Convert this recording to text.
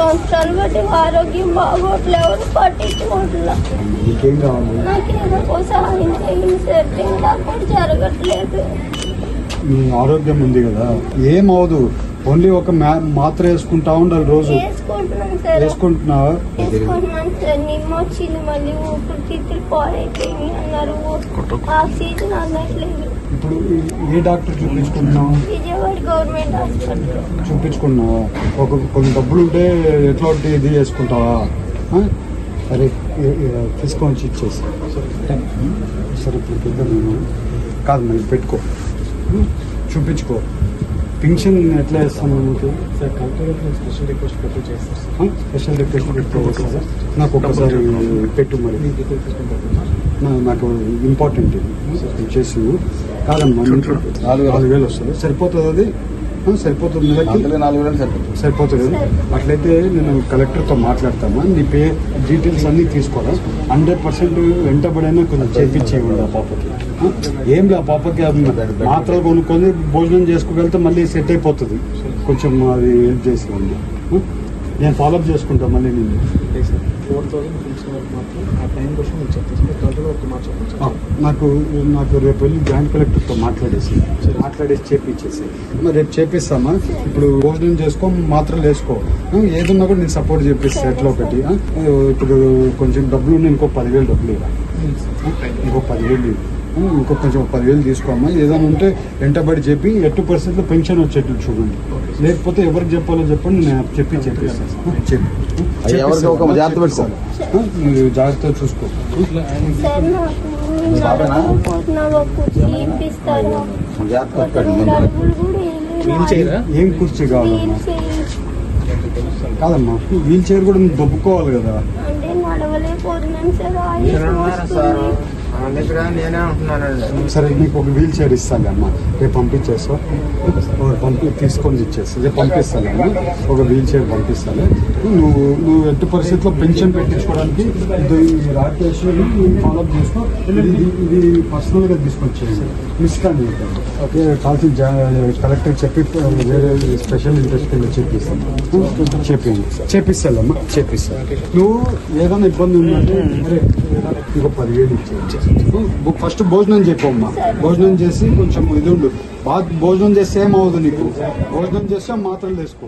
సంవత్సరాలు బట్టి ఆరోగ్యం బాగోట్లే, ఎవరు పట్టించుకోవట్లే. నీకేం కావాలి? నాకేదో సహాయం చేయండి సార్, తినడానికి కూడా జరగట్లేదు. నీ ఆరోగ్యం ఉంది కదా, ఏం అవదు. ఓన్లీ ఒక మాత్ర వేసుకుంటా ఉండాలి రోజు. వేసుకుంటున్నాను సార్. వేసుకుంటున్నావా? వేసుకుంటున్నాను సార్. నిమ్మ వచ్చింది, మళ్ళీ ఊపిరితిత్తులు పాడైపోయింది అన్నారు, ఆక్సిజన్ అందట్లేదు. ఇప్పుడు ఏ డాక్టర్ చూపించుకుంటున్నావు? విజయవాడ గవర్నమెంట్ హాస్పిటల్ చూపించుకున్నావా? కొన్ని డబ్బులు ఉంటే ఎట్లా ఇది వేసుకుంటావా? సరే తీసుకొని ఇచ్చేసి సరే ఇప్పుడు పెద్ద కాదు, మరి పెట్టుకో, చూపించుకో. పెన్షన్ ఎట్లా వేస్తాను మీకు? స్పెషల్ రిక్వెస్ట్ పెట్టి చేస్తారు. స్పెషల్ రిక్వెస్ట్ పెట్టి నాకు ఒక్కసారి పెట్టు. మరి నాకు ఇంపార్టెంట్ ఇది చేసి కాదమ్మా. 4,000 వస్తుంది, సరిపోతుంది? అది సరిపోతుంది, సరిపోతుంది. అట్లయితే నేను కలెక్టర్తో మాట్లాడతామా, నీ డీటెయిల్స్ అన్నీ తీసుకోరా. 100% వెంటబడైనా కొంచెం చేయించేయండి ఆ పాపకి. ఏం లే, ఆ పాపకి మాత్రలు కొనుక్కొని భోజనం చేసుకోగలిగితే మళ్ళీ సెట్ అయిపోతుంది. కొంచెం అది హెల్ప్ చేసేయండి, నేను ఫాలోఅప్ చేసుకుంటా మళ్ళీ. నేను 4,000 మాత్రం ఆ టైం కోసం నేను చెప్తాను. నాకు రేపు వెళ్ళి జాయింట్ కలెక్టర్తో మాట్లాడేసి చేపించేసి మరి రేపు చేపిస్తామా. ఇప్పుడు భోజనం చేసుకో, మాత్రలు వేసుకో, ఏదన్నా కూడా నేను సపోర్ట్ చేపిస్తా. ఎట్లా ఒకటి ఇప్పుడు కొంచెం డబ్బులు ఉన్నాయి, ఇంకో 10,000 డబ్బులు ఇవ్వాలి. ఇంకో 10,000 ఇంకో కొంచెం 10,000 తీసుకోమ్మా. ఏదైనా ఉంటే వెంటబడి చెప్పి 8% పెన్షన్ వచ్చేట్లు చూడండి. లేకపోతే ఎవరికి చెప్పాలో చెప్పండి, నేను చెప్పిస్తాను. మీరు జాగ్రత్తగా చూసుకో. ఏం కుర్చీ కావాలమ్మా? కాదమ్మా, వీల్ చైర్ కూడా దొబ్బుకోవాలి కదా. నేనే ఉంటున్నానండి. సరే, నీకు ఒక వీల్ చైర్ ఇస్తాను అమ్మా, రేపు పంపించేస్తా. తీసుకొని ఇచ్చేస్తా, రేపు పంపిస్తాను అమ్మా. ఒక వీల్ చైర్ పంపిస్తాను. నువ్వు ఎట్టి పరిస్థితుల్లో పెన్షన్ పెట్టించుకోవడానికి రాకేష్ ఫాలోఅప్ చేసుకో. ఇది పర్సనల్గా తీసుకొచ్చేసి మిస్ కానీ ఓకే కాల్సి కలెక్టర్ చెప్పి వేరే స్పెషల్ ఇంట్రెస్ట్ కింద చేపిస్తానమ్మా, చేపిస్తాను. నువ్వు ఏదైనా ఇబ్బంది ఉందంటే అరే ఇంకో 10,000 ఇచ్చేసి ఫస్ట్ భోజనం చెప్పమ్మా. భోజనం చేసి కొంచెం ఇది ఉండు. బాగా భోజనం చేస్తే ఏమవుతుంది నీకు? భోజనం చేస్తే మాత్రలు వేసుకో.